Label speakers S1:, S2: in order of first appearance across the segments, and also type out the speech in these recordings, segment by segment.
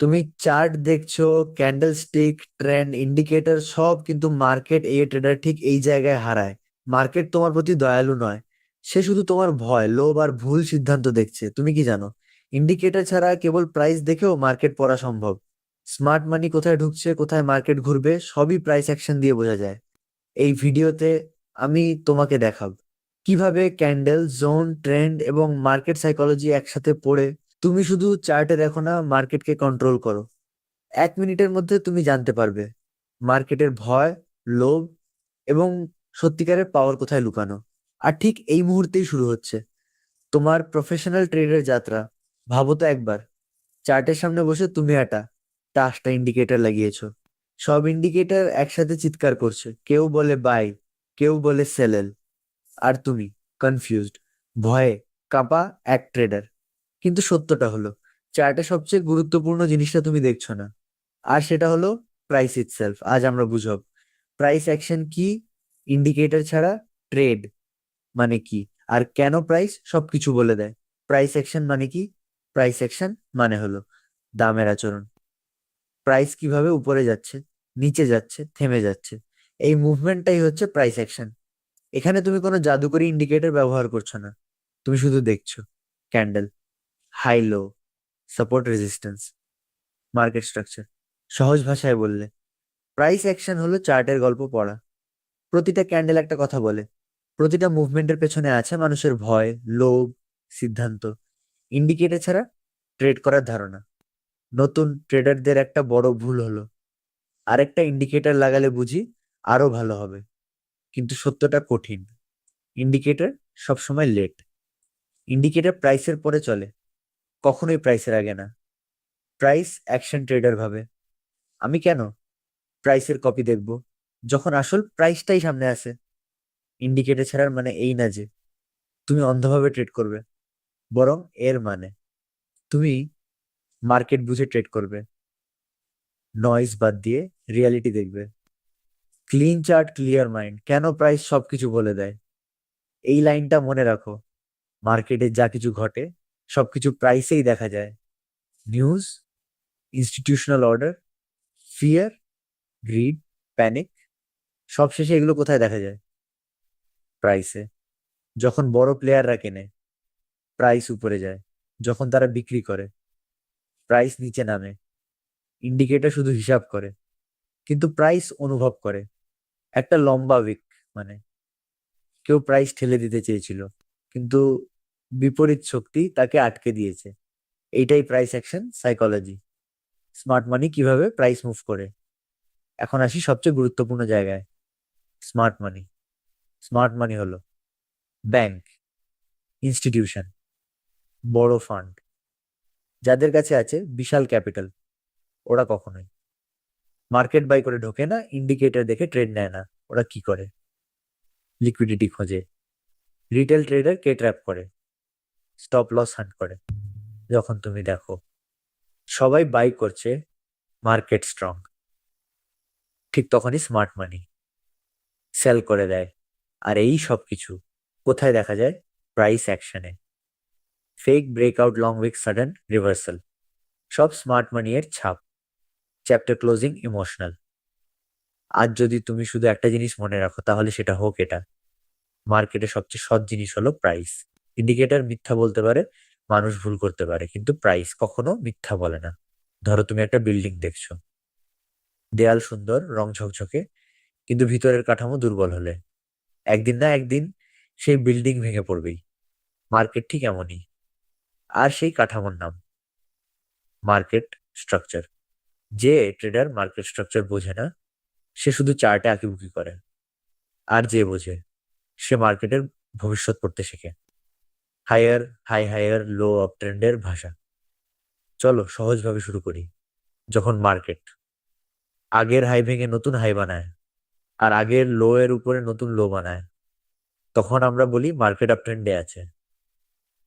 S1: তুমি চার্ট দেখছো, candle stick, trend, indicator সব, কিন্তু মার্কেট এই ট্রেডার ঠিক এই জায়গায় হারায়। মার্কেট তোমার প্রতি দয়ালু নয়, সে শুধু তোমার ভয়, লোভ আর ভুল সিদ্ধান্ত দেখছে। তুমি কি জানো, ইন্ডিকেটর ছাড়া কেবল প্রাইস দেখেও মার্কেট পড়া সম্ভব। স্মার্ট মানি কোথায় ঢুকছে, কোথায় মার্কেট ঘুরবে, সবই প্রাইস অ্যাকশন দিয়ে বোঝা যায়। এই ভিডিওতে আমি তোমাকে দেখাবো কিভাবে ক্যান্ডেল, জোন, ট্রেন্ড এবং মার্কেট সাইকোলজি একসাথে পড়ে তুমি শুধু চার্টে দেখো না, মার্কেটকে কন্ট্রোল করো। 1 মিনিটের মধ্যে তুমি জানতে পারবে মার্কেটের ভয়, লোভ এবং সত্যিকারের পাওয়ার কোথায় লুকানো। আর ঠিক এই মুহূর্তেই শুরু হচ্ছে তোমার প্রফেশনাল ট্রেডের যাত্রা। ভাবো তো একবার, চার্টের সামনে বসে তুমি একটা 10টা ইন্ডিকেটর লাগিয়েছো। সব ইন্ডিকেটর একসাথে চিৎকার করছে, কেউ বলে বাই, কেউ বলে সেল। আর তুমি কনফিউজড, ভয়ে কাঁপা এক ট্রেডার। কিন্তু সত্যটা হলো, চার্টে সবচেয়ে গুরুত্বপূর্ণ জিনিসটা তুমি দেখছো না, আর সেটা হলো প্রাইস ইটসেলফ। আজ আমরা বুঝব প্রাইস অ্যাকশন কি, ইন্ডিকেটর ছাড়া ট্রেড মানে কি, আর কেন প্রাইস সবকিছু বলে দেয়। প্রাইস অ্যাকশন মানে কি? প্রাইস অ্যাকশন মানে হলো দামের আচরণ। প্রাইস কিভাবে উপরে যাচ্ছে, নিচে যাচ্ছে, থেমে যাচ্ছে, এই মুভমেন্টটাই হচ্ছে প্রাইস অ্যাকশন। এখানে তুমি কোনো জাদুকরি ইন্ডিকেটর ব্যবহার করছো না, তুমি শুধু দেখছো candle, high low, support, resistance, market structure. সহজ ভাষায় বললে, প্রাইস অ্যাকশন হলো চার্টের গল্প পড়া। প্রতিটা ক্যান্ডেল একটা কথা বলে, প্রতিটা মুভমেন্টের পেছনে আছে মানুষের ভয়, লোভ, সিদ্ধান্ত। ইন্ডিকেটর ছাড়া ট্রেড করার ধারণা। নতুন ট্রেডারদের একটা বড় ভুল হলো, আরেকটা ইন্ডিকেটর লাগালে বুঝি আরো ভালো হবে। কিন্তু সত্যটা কঠিন, ইন্ডিকেটর সবসময় লেট। ইন্ডিকেটর প্রাইসের পরে চলে, কখনোই প্রাইসের আগে না। প্রাইস অ্যাকশন ট্রেডার ভাবে, আমি কেন প্রাইসের কপি দেখব যখন আসল প্রাইসটাই সামনে আসে। ইন্ডিকেটর ছাড়ার মানে এই না যে তুমি অন্ধভাবে ট্রেড করবে, বরং এর মানে তুমি মার্কেট বুঝে ট্রেড করবে, নয়েজ বাদ দিয়ে রিয়ালিটি দেখবে। Clean chart, clear mind. কেন প্রাইস সবকিছু বলে দেয়, এই লাইনটা মনে রাখো। মার্কেটে যা কিছু ঘটে সবকিছু প্রাইসেই দেখা যায়। News, institutional order, fear, grid, panic, সবশেষে এগুলো কোথায় দেখা যায়? প্রাইসে। যখন বড় প্লেয়াররা কেনে, প্রাইস উপরে যায়। যখন তারা বিক্রি করে, প্রাইস নিচে নামে। ইন্ডিকেটর শুধু হিসাব করে, কিন্তু প্রাইস অনুভব করে। একটা লম্বা উইক, মানে কেউ প্রাইস ঠেলে দিতে চেয়েছিল, কিন্তু বিপরীত শক্তি তাকে আটকে দিয়েছে। এইটাই প্রাইস অ্যাকশন সাইকোলজি। স্মার্ট মানি কিভাবে প্রাইস মুভ করে। এখন আসি সবচেয়ে গুরুত্বপূর্ণ জায়গায়, স্মার্ট মানি। স্মার্ট মানি হলো ব্যাংক, ইনস্টিটিউশন, বড় ফান্ড, যাদের কাছে আছে বিশাল ক্যাপিটাল। ওরা কখনোই মার্কেট বাই করে ঢোকে না, ইন্ডিকেটর দেখে ট্রেড নেয় না। ওরা কি করে? লিকুইডিটি খোঁজে। রিটেল ট্রেডার কে ট্র্যাপ করে, স্টপ লস হান্ট করে। যখন তুমি দেখো সবাই বাই করছে, মার্কেট স্ট্রং, ঠিক তখনই স্মার্ট মানি সেল করে দেয়। আর এই সব কিছু কোথায় দেখা যায়? প্রাইস অ্যাকশনে। Fake breakout, long wick, sudden reversal, সব স্মার্ট মানি এর ছাপ। Chapter closing, emotional. আজ যদি তুমি শুধু একটা জিনিস মনে রাখো, তাহলে সেটা হোক এটা, মার্কেটে সবচেয়ে সৎ জিনিস হলো প্রাইস। ইন্ডিকেটর মিথ্যা বলতে পারে, মানুষ ভুল করতে পারে, কিন্তু প্রাইস কখনো মিথ্যা বলে না। ধরো তুমি একটা বিল্ডিং দেখছো, দেয়াল সুন্দর, রং ঝকঝকে, কিন্তু ভিতরের কাঠামো দুর্বল হলে একদিন না একদিন সেই বিল্ডিং ভেঙে পড়বেই। মার্কেট ঠিক এমনই, আর সেই কাঠামোর নাম মার্কেট স্ট্রাকচার। যে ট্রেডার মার্কেট স্ট্রাকচার বোঝে না, সে শুধু চার্টে আঁকিবুকি করে। আর যে বোঝে, সে মার্কেটের ভবিষ্যৎ পড়তে শেখে। Higher high, higher low, up ট্রেন্ডের ভাষা। চলো সহজভাবে শুরু করি। যখন মার্কেট আগের হাই ভেঙে নতুন হাই বানায়, আর আগের লো এর উপরে নতুন লো বানায়, তখন আমরা বলি মার্কেট আপ ট্রেন্ডে আছে।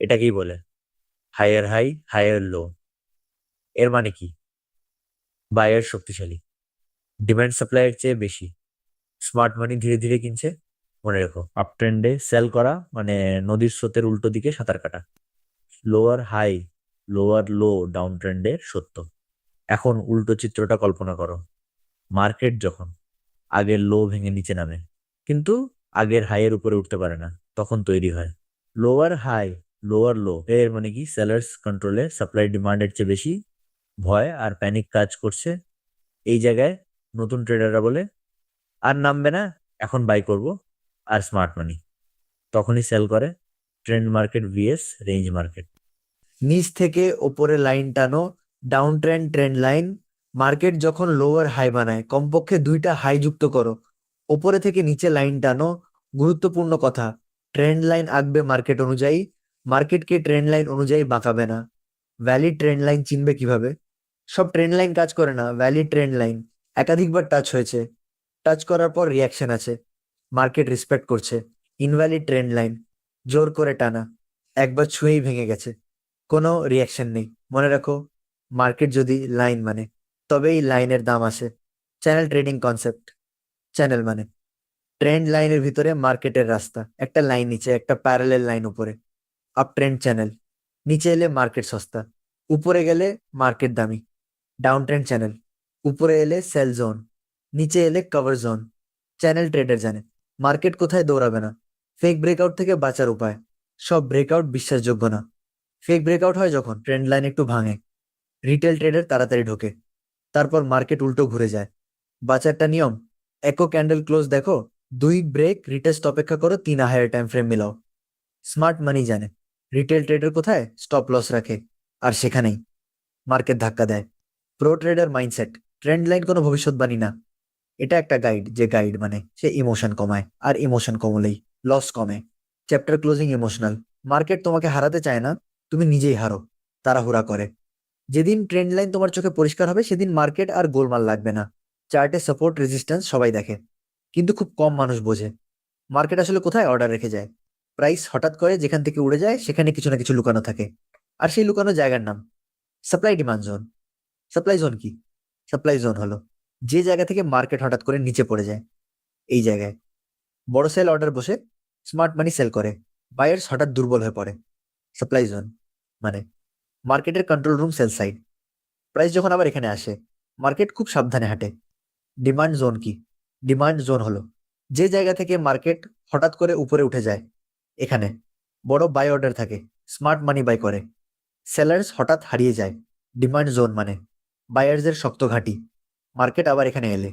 S1: এটাকেই বলে হায়ার হাই, হায়ার লো। এর মানে কি? বায়ার শক্তিশালী, ডিমান্ড সাপ্লাইয়ের চেয়ে বেশি, স্মার্ট মানি ধীরে ধীরে কিনছে। মনে রেখো, আপ ট্রেন্ডে সেল করা মানে নদীর স্রোতের উল্টো দিকে সাঁতার কাটা। Lower high, lower low down ট্রেন্ডের সত্য।
S2: এখন উল্টো চিত্রটা কল্পনা করো। মার্কেট যখন আগের লো ভেঙে নিচে নামে, কিন্তু আগের হাইয়ের উপরে উঠতে পারে না, তখন তৈরি হয় লোয়ার হাই, লোয়ার লো। এর মানে কি, সেলার্স কন্ট্রোলে সাপ্লাই ডিমান্ডের চেয়ে বেশি, ভয় আর প্যানিক কাজ করছে। এই জায়গায় নতুন ট্রেডাররা বলে আর নামবে না, এখন বাই করব। আর স্মার্ট মানি তখনই সেল করে। Trend market vs range market.
S1: নিচ থেকে ওপরে লাইন টানো, down trend trend line. Market যখন লোয়ার হাই বানায় কমপক্ষে দুইটা হাই যুক্ত করো, ওপরে থেকে নিচে লাইন টানো। গুরুত্বপূর্ণ কথা, ট্রেন্ড লাইন আঁকবে মার্কেট অনুযায়ী, মার্কেটকে ট্রেন্ড লাইন অনুযায়ী বাঁকাবে না। ভ্যালিড ট্রেন্ড লাইন চিনবে কিভাবে? সব ট্রেন্ড লাইন কাজ করে না, ভ্যালিড ট্রেন্ড লাইন একাধিকবার টাচ হয়েছে, টাচ করার পর রিয়াকশন আছে, মার্কেট রেসপেক্ট করছে। ইনভ্যালিড ট্রেন্ড লাইন জোর করে টানা, একবার ছুঁয়েই ভেঙে গেছে, কোনো রিয়াকশন নেই। মনে রাখো, মার্কেট যদি লাইন মানে তবেই লাইনের দাম আসে। Channel trading concept. চ্যানেল মানে ট্রেন্ড লাইনের ভিতরে মার্কেটের রাস্তা, একটা লাইন নিচে, একটা প্যারালেল লাইন উপরে, আপ ট্রেন্ড চ্যানেল। নিচে এলে মার্কেট সস্তা, উপরে গেলে মার্কেট দামি। ডাউন ট্রেন্ড চ্যানেল, উপরে এলে সেল জোন, নিচে এলে কভার জোন। চ্যানেল ট্রেডার জানে মার্কেট কোথায় দৌড়াবে না। ফেক ব্রেকআউট থেকে বাঁচার উপায়, সব ব্রেকআউট বিশ্বাসযোগ্য না। ফেক ব্রেকআউট হয় যখন ট্রেন্ড লাইন একটু ভাঙে, রিটেল ট্রেডার তাড়াতাড়ি ঢোকে, তারপর মার্কেট উল্টো ঘুরে যায়। বাঁচারটা নিয়ম, একো ক্যান্ডেল ক্লোজ দেখো, দুই ব্রেক রিটেস্ট অপেক্ষা করো, 3 হায়ার টাইম ফ্রেম মিলাও। স্মার্ট মানি জানে রিটেল ট্রেডার কোথায় স্টপ লস রাখে, আর সেখানেই মার্কেট ধাক্কা দেয়। Pro trader mindset, trend line কোনো ভবিষ্যৎবাণী না, এটা একটা গাইড, যে গাইড মানে সে ইমোশন কমায়, আর ইমোশন কমলেই লস কমে। চ্যাপ্টার ক্লোজিং ইমোশনাল, মার্কেট তোমাকে হারাতে চায় না, তুমি নিজেই হারো, তাড়াহুড়া করে। যেদিন ট্রেন্ড লাইন তোমার চোখে পরিষ্কার হবে সেদিন মার্কেট আর গোলমাল লাগবে না। চার্টে সাপোর্ট রেজিস্ট্যান্স সবাই দেখে, কিন্তু খুব কম মানুষ বোঝে মার্কেট আসলে কোথায় অর্ডার রেখে যায়। প্রাইস হঠাৎ করে যেখান থেকে উড়ে যায় সেখানে কিছু না কিছু লুকানো থাকে, আর সেই লুকানো জায়গার নাম supply demand zone. Supply zone কি? সাপ্লাই জোন হলো যে জায়গা থেকে মার্কেট হঠাৎ করে নিচে পড়ে যায়। এই জায়গায় বড় সেল অর্ডার বসে, স্মার্ট মানি সেল করে, বায়ার্স হঠাৎ দুর্বল হয়ে পড়ে। সাপ্লাই জোন মানে মার্কেটের control room, sell side. Price যখন আবার এখানে আসে, মার্কেট খুব সাবধানে হাঁটে। ডিমান্ড জোন কি? ডিমান্ড জোন হলো যে জায়গা থেকে মার্কেট হঠাৎ করে উপরে উঠে যায়, এখানে বড় বাই অর্ডার থাকে, স্মার্ট মানি বাই করে, সেলার্স হঠাৎ হারিয়ে যায়। ডিমান্ড জোন মানে বায়ার্সের শক্ত ঘাঁটি। মার্কেট আবার এখানে এলে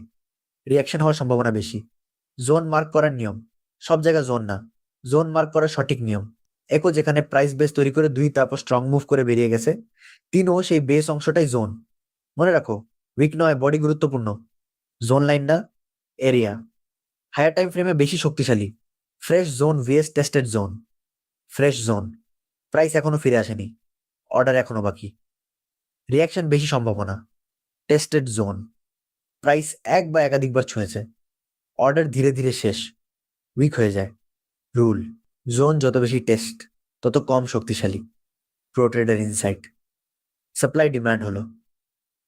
S1: রিয়াকশন হওয়ার সম্ভাবনা বেশি। জোন মার্ক করার নিয়ম, সব জায়গা জোন না, জোন মার্ক করার সঠিক নিয়ম। একো যেখানে প্রাইস বেস তৈরি করে 2 তারপর স্ট্রং মুভ করে বেরিয়ে গেছে, 3ও সেই বেস অংশটাই জোন। মনে রাখো, উইক নয়, বডি গুরুত্বপূর্ণ। জোন লাইন না, এরিয়া। হায়ার টাইম ফ্রেমে বেশি শক্তিশালী। Fresh zone vs tested zone. Fresh zone, price এখনো ফিরে আসেনি, অর্ডার এখনো বাকি, রিয়াকশন বেশি সম্ভাবনা। টেস্টেড জোন, প্রাইস এক বা একাধিকবার ছুঁয়েছে, অর্ডার ধীরে ধীরে শেষ, উইক হয়ে যায়। রুল, জোন যত বেশি টেস্ট তত কম শক্তিশালী। Pro trader insight, supply demand হলো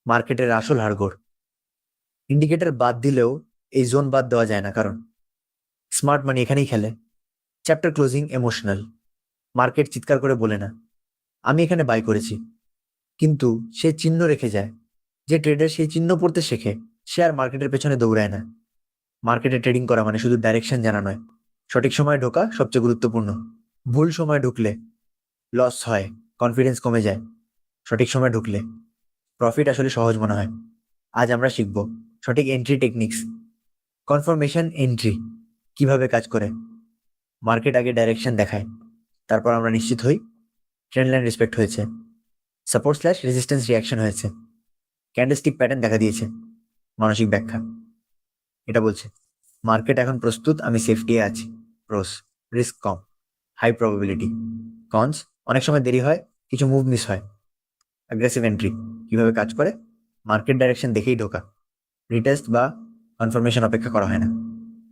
S1: মার্কেটের আসল হাড়গোড়। ইন্ডিকেটর বাদ দিলেও এই জোন বাদ দেওয়া যায় না, কারণ স্মার্ট মানি এখানেই খেলে। চ্যাপ্টার ক্লোজিং ইমোশনাল, মার্কেট চিৎকার করে বলে না আমি এখানে বাই করেছি, কিন্তু সে চিহ্ন রেখে যায়। যে ট্রেডার সেই চিহ্ন পড়তে শেখে সে আর মার্কেটের পেছনে দৌড়ায় না। মার্কেটে ট্রেডিং করা মানে শুধু ডাইরেকশন জানা নয়, সঠিক সময় ঢোকা সবচেয়ে গুরুত্বপূর্ণ। ভুল সময় ঢুকলে লস হয়, কনফিডেন্স কমে যায়। সঠিক সময় ঢুকলে প্রফিট আসলে সহজ মনে হয়। আজ আমরা শিখব সঠিক এন্ট্রি টেকনিক্স, কনফার্মেশন এন্ট্রি কিভাবে কাজ করে। মার্কেট আগে ডাইরেকশন দেখায়, তারপর আমরা নিশ্চিত হই ট্রেন্ড লাইন রেসপেক্ট হয়েছে, সাপোর্ট স্ল্যাশ রেজিস্ট্যান্স রিয়াকশন হয়েছে, ক্যান্ডেলস্টিক প্যাটার্ন দেখা দিয়েছে। মানসিক ব্যাখ্যা, এটা বলছে মার্কেট এখন প্রস্তুত, আমি সেফটি আছি। প্রোস, রিস্ক কম, হাই প্রবাবিলিটি। কনস, অনেক সময় দেরি হয়, কিছু মুভ মিস হয়। অ্যাগ্রেসিভ এন্ট্রি কিভাবে কাজ করে? মার্কেট ডাইরেকশন দেখেই ঢোকা, রিটেস্ট বা কনফার্মেশন অপেক্ষা করা হয় না,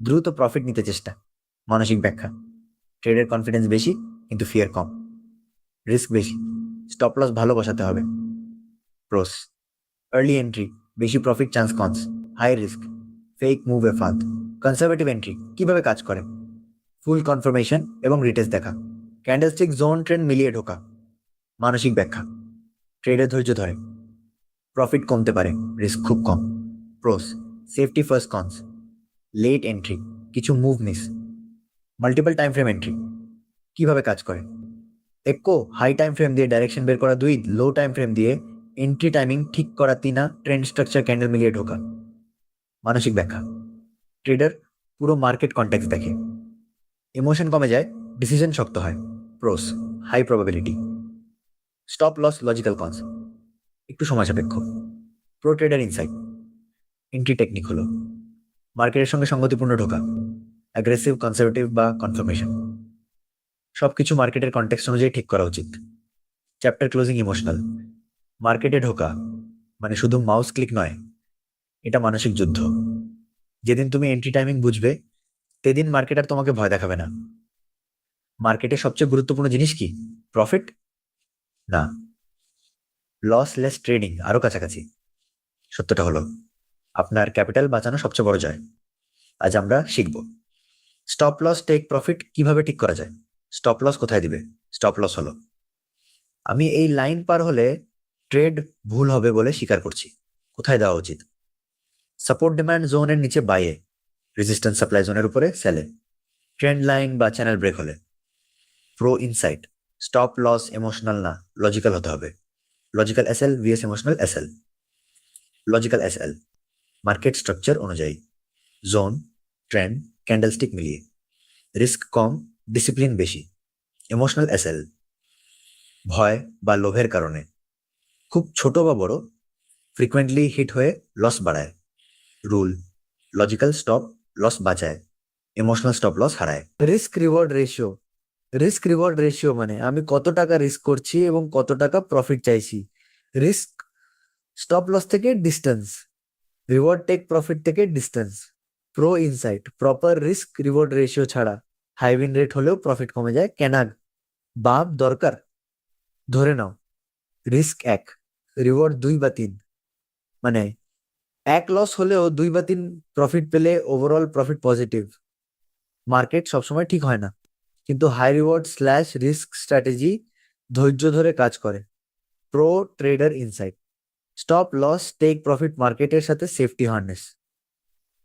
S1: দ্রুত প্রফিট নিতে চেষ্টা। মানসিক ব্যাখ্যা, ট্রেডের কনফিডেন্স বেশি কিন্তু ফিয়ার কম, রিস্ক বেশি, স্টপ লস ভালো বসাতে হবে। প্রোস, আর্লি এন্ট্রি, বেশি profit chance cons, high risk, fake move এ ফাঁদ। কনজারভেটিভ এন্ট্রি কিভাবে কাজ করে? ফুল কনফার্মেশন এবং রিটেস্ট দেখা, ক্যান্ডেলস্টিক জোন ট্রেন্ড মিলিয়ে ঢোকা। মানসিক ব্যাখ্যা, ট্রেডের ধৈর্য ধরে, প্রফিট কমতে পারে, রিস্ক খুব কম। Pros, safety first cons, late entry, কিছু move miss, multiple time frame entry. কিভাবে কাজ করে? একো হাই টাইম ফ্রেম দিয়ে ডাইরেকশন বের করা 2, লো টাইম ফ্রেম দিয়ে এন্ট্রি টাইমিং ঠিক করা 3, ট্রেন্ড স্ট্রাকচার ক্যান্ডেল মিলিয়ে ঢোকা। মানসিক ব্যাখ্যা, ট্রেডার পুরো মার্কেট কন্টেক্সট দেখে, ইমোশন কমে যায়, ডিসিশন শক্ত হয়। Pros, high probability, stop loss logical cons, একটু সময় সাপেক্ষ। Pro trader insight, entry technique হলো মার্কেটের সঙ্গে সঙ্গতিপূর্ণ ঢোকা, অ্যাগ্রেসিভ, কনজারভেটিভ বা কনফার্মেশন, সবকিছু মার্কেটের কনটেক্সট অনুযায়ী ঠিক করা উচিত। চ্যাপ্টার ক্লোজিং ইমোশনাল, মার্কেটে ঢোকা মানে শুধু মাউস ক্লিক নয়, এটা মানসিক যুদ্ধ। যেদিন তুমি এন্ট্রি টাইমিং বুঝবে সেদিন মার্কেট আর তোমাকে ভয় দেখাবে না। মার্কেটের সবচেয়ে গুরুত্বপূর্ণ জিনিস কি? প্রফিট না, লস লেস ট্রেডিং আরো কাছাকাছি। সত্যটা হলো আপনার ক্যাপিটাল বাঁচানো সবচেয়ে বড় জয়। আজ আমরা শিখব স্টপ লস টেক প্রফিট কিভাবে ঠিক করা যায়। স্টপ লস কোথায় দিবে? স্টপ লস হলো আমি এই লাইন পার হলে ট্রেড ভুল হবে বলে স্বীকার করছি। কোথায় দেওয়া উচিত? সাপোর্ট ডিমান্ড জোনের নিচে বাইয়ে, রেজিস্ট্যান্স সাপ্লাই জোনের উপরে সেলে, ট্রেন্ড লাইন বা চ্যানেল ব্রেক হলে। Pro insight, stop loss emotional না, লজিক্যাল হতে হবে। Logical SL vs emotional SL. Logical SL market structure অনুযায়ী, জোন, ট্রেন্ড, ক্যান্ডেলস্টিক মিলিয়ে, রিস্ক কম, ডিসিপ্লিন বেশি। ইমোশনাল এসএল ভয় বা লোভের কারণে, খুব ছোট বা বড়, ফ্রিকোয়েন্টলি হিট হয়ে লস বাড়ায়। রুল, লজিক্যাল স্টপ লস বাঁচায়, ইমোশনাল স্টপ লস হারায়। Risk reward ratio, risk reward ratio মানে আমি কত টাকা রিস্ক করছি এবং কত টাকা প্রফিট চাইছি। রিস্ক স্টপ লস থেকে ডিস্টেন্স, রিওয়ার্ড টেক প্রফিট থেকে distance. Pro insight, proper risk reward ratio ছাড়া হাই উইন রেট হলেও প্রফিট কমে যায়। কেন বাপ দরকার? ধরে নাও রিস্ক 1, রিওয়ার্ড 2 বা 3, মানে 1 লস হলেও 2 বা 3 প্রফিট পেলে ওভারঅল প্রফিট পজিটিভ। মার্কেট সবসময় ঠিক হয় না, কিন্তু high reward slash risk strategy ধৈর্য ধরে কাজ করে। Pro trader insight, stop loss take profit মার্কেটের সাথে সেফটি হার্নেস।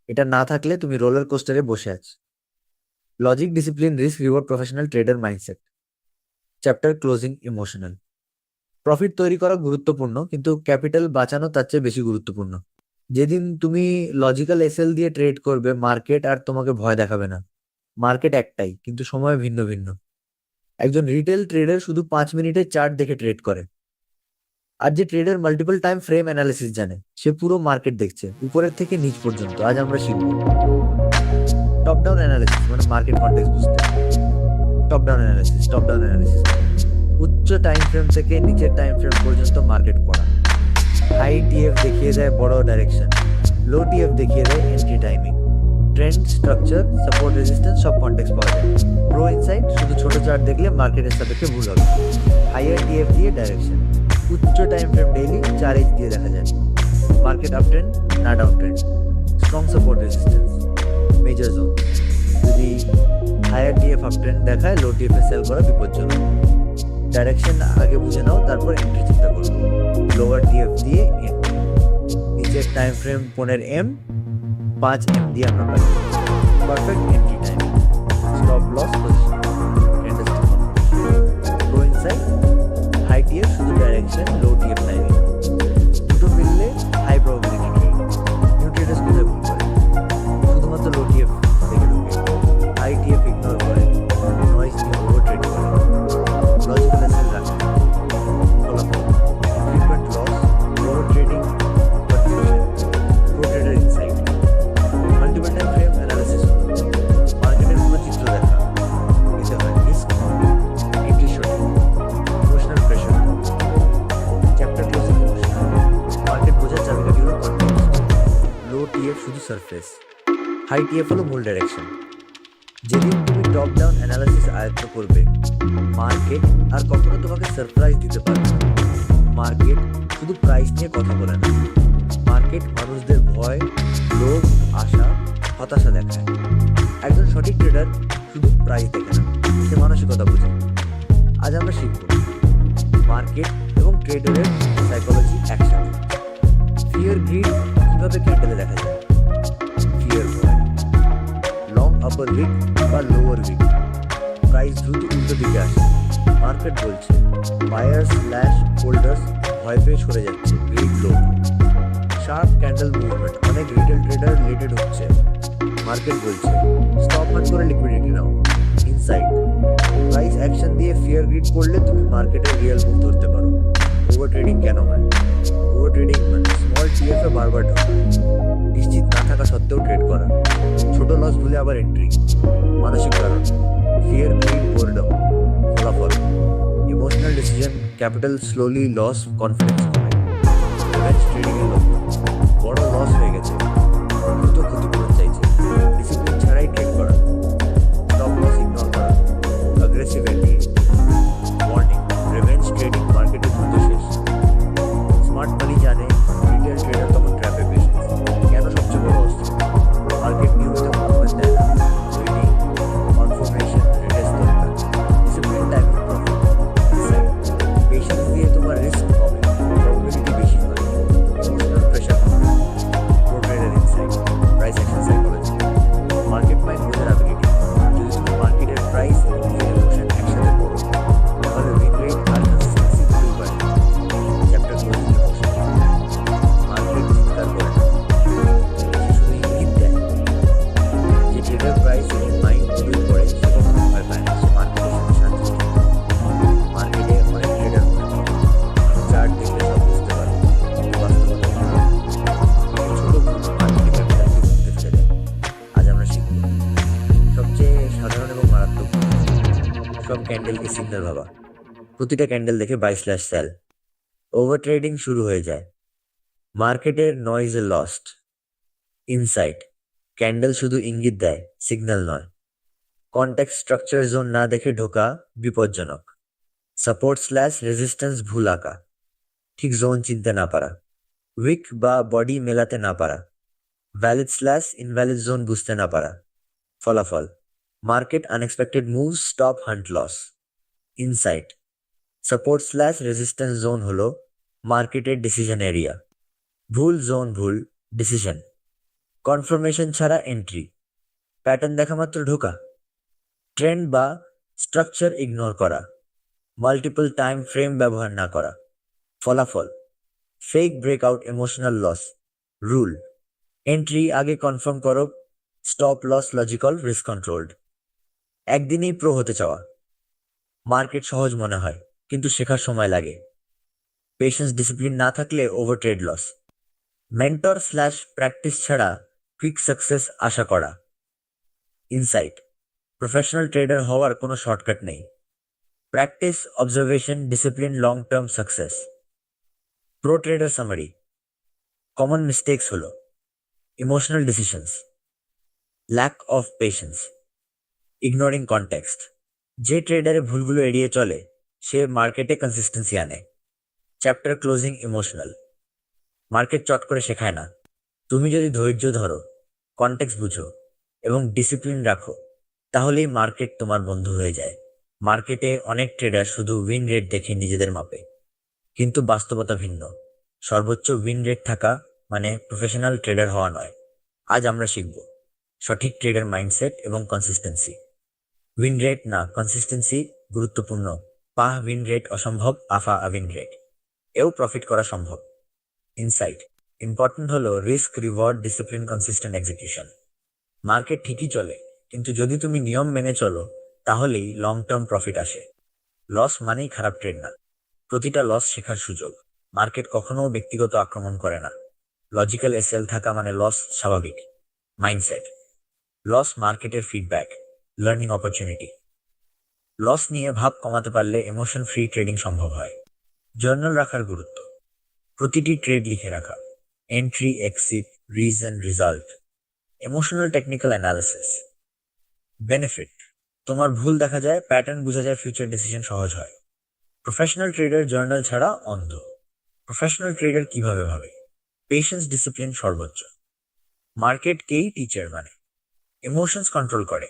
S1: এটা না থাকলে তুমি রোলার কোস্টারে বসে আছো। Logic, discipline, risk reward, professional tedder mindset. Chapter closing emotional, profit তৈরি করা গুরুত্বপূর্ণ কিন্তু ক্যাপিটাল বাঁচানো তার চেয়ে বেশি গুরুত্বপূর্ণ। যেদিন তুমি লজিক্যাল এসএল দিয়ে ট্রেড করবে মার্কেট আর তোমাকে ভয় দেখাবে না। মার্কেট একটাই কিন্তু সময় ভিন্ন ভিন্ন। একজন রিটেল ট্রেডার শুধু 5 মিনিটের চার্ট দেখে ট্রেড করে, আর যে trader multiple time frame analysis জানে সে পুরো মার্কেট দেখছে উপরের থেকে নিচ পর্যন্ত। আজ আমরা শিখব টপ ডাউন অ্যানালিসিস মানে মার্কেট কন্টেক্সট বুঝতে। টপ ডাউন অ্যানালিসিস উচ্চ টাইম ফ্রেম থেকে নিচের টাইম ফ্রেম পর্যন্ত মার্কেট পড়া। হাই টিএফ দেখিয়ে দেয় বড় ডাইরেকশন, লো টিএফ দেখিয়ে দেয় entry timing, trend, structure, support, resistance সব কন্টেক্সট পাওয়া যায়। প্রো ইনসাইট, শুধু ছোট চার্ট দেখলে মার্কেটের সাপেক্ষে ভুল হবে। হাইয়ার টিএফ দিয়ে ডাইরেকশন, উচ্চ টাইম ফ্রেম ডেইলি 4H দিয়ে দেখা যায়। মার্কেট আপ ট্রেন্ড না down trend, strong support, resistance, major zone. যদি হায়ার টিএফ আপ ট্রেন্ড দেখায় লো টিএফ এ সেল করা বিপজ্জনক। ডাইরেকশন আগে বুঝে নাও, তারপর এন্ট্রি চিন্তা করো। লোয়ার টিএফ দিয়ে এন্ট্রি, নিচের টাইম ফ্রেম 15M, 5M দিয়ে আমরা পাই perfect entry time. Stop loss position, candlestick confirmation. Pro insight, high TF শুধু ডাইরেকশন, লো টিএফ টাইমিং। দুটো মিললে high probability trade. New traders কোথায় ভুল করে? শুধুমাত্র লো টিএফ দেখে ঢুকে, হাই টিএফ ইগনোর করে, নয়েজ নিয়ে ওভার ট্রেড করে। লজিক্যাল এসএল রাখে, ফলাফল ফ্রিকোয়েন্ট লস, বড় trading confusion. Pro trader insight, multiple time frame analysis, মার্কেটের পুরো চিত্র দেখা, নিতে হয় রিস্ক কম, এন্ট্রি সঠিক, emotional pressure. Chapter closing emotional, market বোঝার চাবিকাঠি হলো কনটেক্সট। লো টিএফ শুধু সারফেস, হাই টিএফ হলো মূল ডাইরেকশন। যেদিন তুমি টপ ডাউন অ্যানালিসিস আয়ত্ত করবে মার্কেট আর কখনো তোমাকে সারপ্রাইজ দিতে পারবে না। মার্কেট শুধু প্রাইস নিয়ে কথা বলে না, মার্কেট মানুষদের ভয়, লোভ, আশা, হতাশা দেখায়। একজন সঠিক ট্রেডার শুধু প্রাইস দেখে না, সে মানসিকতা বোঝে। আজ আমরা শিখব মার্কেট এবং ট্রেডারের সাইকোলজি একসাথে। ফিয়ার গ্রিড কিভাবে ক্যান্ডেলে দেখা যায়? ফিয়ার ভয়, লং আপার উইক বা লোয়ার উইক, প্রাইস দ্রুত উল্টো দিকে আসে, মার্কেট বলছে বায়ার্স স্ল্যাশ হোল্ডার্স ভয় পেয়ে সরে যাচ্ছে, গ্রিড লো। শার্প ক্যান্ডেল মুভমেন্ট, অনেক রিটেল ট্রেডার লেটেড হচ্ছে, মার্কেট বলছে স্টপ হান্ট করে লিকুইডিটি নাও। ইনসাইড, প্রাইস অ্যাকশন দিয়ে ফিয়ার গ্রিড করলে তুমি মার্কেটের রিয়েল মুভ ধরতে পারো। ওভার ট্রেডিং কেন হয়? ওভার ট্রেডিং মানে স্মল টিএফে বারবার ঢোকা, নিশ্চিত না থাকা সত্ত্বেও ট্রেড করা, ছোট লস ভুলে আবার এন্ট্রি। মানসিক কারণ, ফিয়ার গ্রিড বোরডম। ফলাফল, emotional decision, capital slowly loss, confidence কমে। রিভেঞ্জ ট্রেডিং এর লক্ষ্য, বড় লস হয়ে গেছে, দ্রুত ক্ষতিপূরণ চাইছে, ডিসিপ্লিন ছাড়াই ট্রেড করা, স্টপ লস ইগনোর করা, aggressive entry. Warning, revenge trading মার্কেটে দ্রুত শেষ। স্মার্ট মানি জানে রিটেল ট্রেডার তখন ট্র্যাপে পেশেন্স। কেন সবচেয়ে বড় অস্ত্র? মার্কেট নিয়মিত মুভমেন্ট দেয় না, ওয়েটিং, কনফার্মেশন, রিটেস্ট দরকার, discipline, timing, profit. Inside, patience দিয়ে তোমার রিস্ক কমে, প্রবাবিলিটি বেশি হয়, ইমোশনাল প্রেশার কমে। Pro trader inside, price action psychology, market mind বোঝার অ্যাবিলিটি। যদি তুমি মার্কেটের প্রাইস এবং নিজের ইমোশন একসাথে পড়ো, তাহলে উইন রেট আর কনসিস্টেন্সি দুটোই বাড়ে। চ্যাপ্টার ক্লোজিং ইমোশন, মার্কেট চিৎকার করে না, সে শুধু ইঙ্গিত দেয়। যে ট্রেডার প্রাইস এবং মাইন্ড দুটোই পড়ে, সে কখনো ভয় পায় না, সে মার্কেটের সাথে শান্তি পায়। মার্কেটে অনেক ট্রেডার মনে করে চার্ট দেখলে সব বুঝতে পারে, কিন্তু বাস্তবতা অন্যরকম। একটি ছোট ভুল মার্কেটে ক্যাপিটালকে ঘুরতে ফেলে দেয়। আজ আমরা শিখব সবচেয়ে সাধারণ এবং মারাত্মক ভুল। সব ক্যান্ডেলকে সিগন্যাল ভাবা, প্রতিটা ক্যান্ডেল দেখে বাই/সেল। ওভার ট্রেডিং শুরু হয়ে যায়, মার্কেটের নয়েজে লস্ট। ইনসাইট, ক্যান্ডেল শুধু ইঙ্গিত দেয়, সিগন্যাল নয়। কন্টেক্সট স্ট্রাকচার জোন না দেখে ঢোকা বিপজ্জনক। সাপোর্ট/রেজিস্ট্যান্স ভুল আঁকা, ঠিক জোন চিনতে না পারা, উইক বা বডি মেলাতে না পারা, ভ্যালিড/ইনভ্যালিড জোন বুঝতে না পারা। ফলাফল, market unexpected move, stop hunt loss. Insight, support resistance zone হলো মার্কেটের ডিসিশন এরিয়া, ভুল জোন ভুল ডিসিশন। কনফার্মেশন ছাড়া এন্ট্রি, প্যাটার্ন দেখা মাত্র ঢোকা, ট্রেন্ড বা স্ট্রাকচার ইগনোর করা, মাল্টিপল টাইম ফ্রেম ব্যবহার না করা। ফলাফল, fake breakout, emotional loss. Rule, entry আগে কনফার্ম করো, stop loss logical, risk controlled. একদিনেই প্রো হতে চাওয়া, মার্কেট সহজ মনে হয় কিন্তু শেখার সময় লাগে। পেশেন্স ডিসিপ্লিন না থাকলে ওভার ট্রেড লস। মেন্টর/প্র্যাকটিস ছাড়া কুইক সাকসেস আশা করা। ইনসাইট, প্রফেশনাল ট্রেডার হওয়ার কোনো শর্টকাট নেই, practice, observation, discipline, long term success. Pro trader summary, common mistakes হলো emotional decisions, lack of patience, ignoring context. যে ট্রেডারে ভুলগুলো এড়িয়ে চলে সে মার্কেটে কনসিস্টেন্সি আনে। চ্যাপ্টার ক্লোজিং ইমোশনাল, মার্কেট চট করে শেখায় না, তুমি যদি ধৈর্য ধরো, কনটেক্সট বুঝো এবং ডিসিপ্লিন রাখো, তাহলেই মার্কেট তোমার বন্ধু হয়ে যায়। মার্কেটে অনেক ট্রেডার শুধু উইন রেট দেখে নিজেদের মাপে, কিন্তু বাস্তবতা ভিন্ন। সর্বোচ্চ উইন রেট থাকা মানে প্রফেশনাল ট্রেডার হওয়া নয়। আজ আমরা শিখব সঠিক ট্রেডার মাইন্ডসেট এবং কনসিস্টেন্সি। উইন রেট না, কনসিস্টেন্সি গুরুত্বপূর্ণ। পাহ উইন রেট অসম্ভব, আফা আউইন রেট এও প্রফিট করা সম্ভব। ইনসাইট, ইম্পর্টেন্ট হলো risk reward, discipline, consistent execution. Market ঠিকই চলে, কিন্তু যদি তুমি নিয়ম মেনে চলো তাহলেই লং টার্ম প্রফিট আসে। লস মানেই খারাপ ট্রেড না, প্রতিটা লস শেখার সুযোগ। মার্কেট কখনো ব্যক্তিগত আক্রমণ করে না, লজিক্যাল এসএল থাকা মানে লস স্বাভাবিক। মাইন্ডসেট, লস মার্কেটের ফিডব্যাক, লার্নিং অপরচুনিটি। লস নিয়ে ভাব কমাতে পারলে ইমোশন ফ্রি ট্রেডিং সম্ভব হয়। জার্নাল রাখার গুরুত্ব, প্রতিটি ট্রেড লিখে রাখা, entry, exit, reason, result. Emotional technical analysis. Benefit, তোমার ভুল দেখা যায়, প্যাটার্ন বোঝা যায়, ফিউচার ডিসিশন সহজ হয়। প্রফেশনাল ট্রেডার জার্নাল ছাড়া অন্ধ। প্রফেশনাল ট্রেডার কিভাবে ভাবে? পেশেন্স, ডিসিপ্লিন সর্বোচ্চ। মার্কেটকেই টিচার মানে। ইমোশনস কন্ট্রোল করে।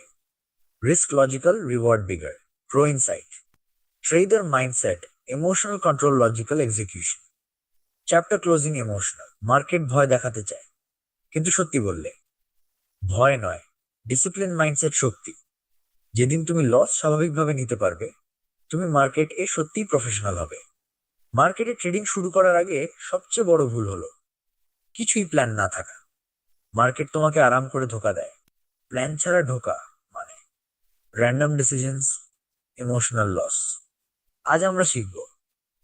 S1: Risk logical, reward bigger. Pro insight, trader mindset, emotional control, logical execution.
S2: Chapter closing emotional. Market ভয় দেখাতে চায়, কিন্তু সত্যি বললে ভয় নয়, ডিসিপ্লিন মাইন্ডসেট শক্তি। যেদিন তুমি লস স্বাভাবিকভাবে নিতে পারবে, তুমি মার্কেট এ সত্যিই প্রফেশনাল হবে। মার্কেটে ট্রেডিং শুরু করার আগে সবচেয়ে বড় ভুল হলো কিছুই প্ল্যান না থাকা। মার্কেট তোমাকে আরাম করে ধোকা দেয়। প্ল্যান ছাড়া ঢোকা মানে র্যান্ডম ডিসিশনস, ইমোশনাল লস। আজ আমরা শিখব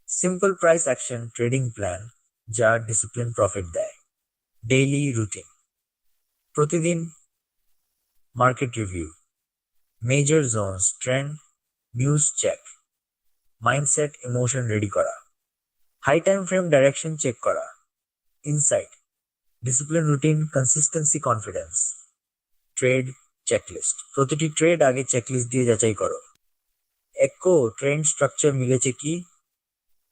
S2: simple price action trading plan, যা ডিসিপ্লিন প্রফিট দেয়। ডেইলি রুটিন, প্রতিদিন market review, major zones, trend, news check, mindset emotion ready করা, high time frame direction check করা, insight, discipline routine, consistency, confidence. Trade checklist, প্রতিটি trade আগে checklist দিয়ে যাচাই করো। একো ট্রেন্ড স্ট্রাকচার মিলেছে কি?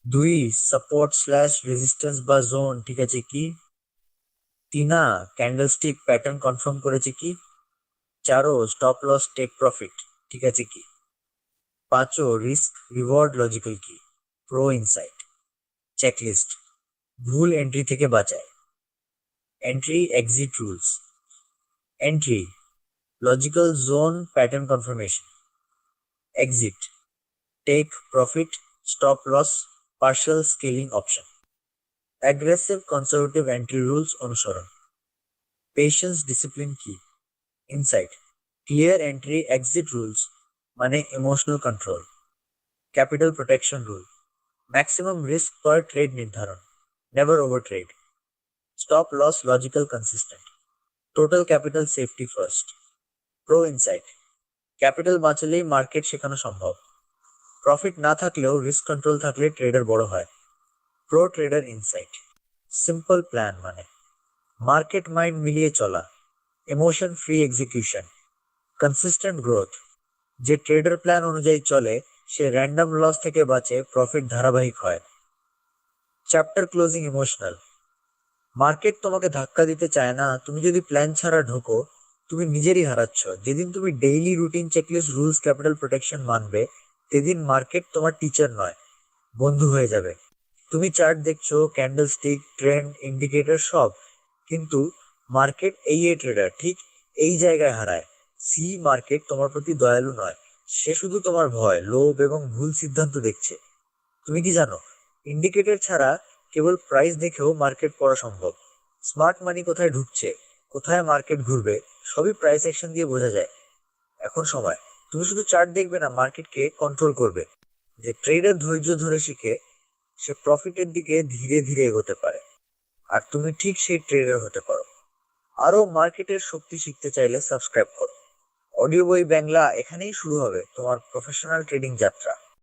S2: 2, সাপোর্ট স্ল্যাশ রেজিস্ট্যান্স বা জোন ঠিক আছে কি? 3, ক্যান্ডেলস্টিক প্যাটার্ন কনফার্ম করেছে কি? 4, স্টপ লস টেক প্রফিট ঠিক আছে কি? 5, রিস্ক রিওয়ার্ড লজিক্যাল কি? Pro insight. চেকলিস্ট ভুল এন্ট্রি থেকে বাঁচায়। Entry exit rules. Entry logical zone pattern confirmation. Exit take profit, stop loss, partial scaling option. Aggressive conservative entry rules অনুসরণ। Patience discipline কি? Insight clear entry exit rules মানে emotional control. Capital protection rule, maximum risk per trade নির্ধারণ, never over trade. Stop loss logical consistent, total capital safety first. Pro insight capital বাঁচালেই market শেখানো সম্ভব। Profit না থাকলেও risk control থাকলে trader বড় হয়। Pro trader insight simple plan মানে market mind মিলিয়ে চলা, emotion free execution, consistent growth. যে ট্রেডার প্ল্যান অনুযায়ী চলে সে র্যান্ডম লস থেকে বাঁচে, প্রফিট ধারাবাহিক হয়। Chapter closing emotional. মার্কেট তোমাকে ধাক্কা দিতে চায় না, তুমি যদি প্ল্যান ছাড়া ঢোকো তুমি নিজেরই হারাচ্ছ। যেদিন তুমি daily routine checklist rules capital protection মানবে, সেদিন মার্কেট তোমার টিচার নয়, বন্ধু হয়ে যাবে। তুমি চার্ট দেখছো, ক্যান্ডেল স্টিক, ট্রেন্ড, ইন্ডিকেটর সব, কিন্তু মার্কেট এই ট্রেডার ঠিক এই জায়গায় হারায়। সি মার্কেট তোমার প্রতি দয়ালু নয়, সে শুধু তোমার ভয়, লোভ এবং ভুল সিদ্ধান্ত দেখছে। তুমি কি জানো ইন্ডিকেটর ছাড়া কেবল প্রাইস দেখেও মার্কেট পড়া সম্ভব। স্মার্ট মানি কোথায় ঢুকছে, কোথায় মার্কেট ঘুরবে, সবই প্রাইস অ্যাকশন দিয়ে বোঝা যায়। এখন সময় তুমি শুধু চার্ট দেখবে না, মার্কেটকে কন্ট্রোল করবে। যে ট্রেডার ধৈর্য ধরে শিখে সে প্রফিটের দিকে ধীরে ধীরে এগোতে পারে, আর তুমি ঠিক সেই ট্রেডার হতে পারো। আরো মার্কেটের শক্তি শিখতে চাইলে সাবস্ক্রাইব করো। অডিও বই বাংলা এখানেই শুরু হবে তোমার প্রফেশনাল ট্রেডিং যাত্রা।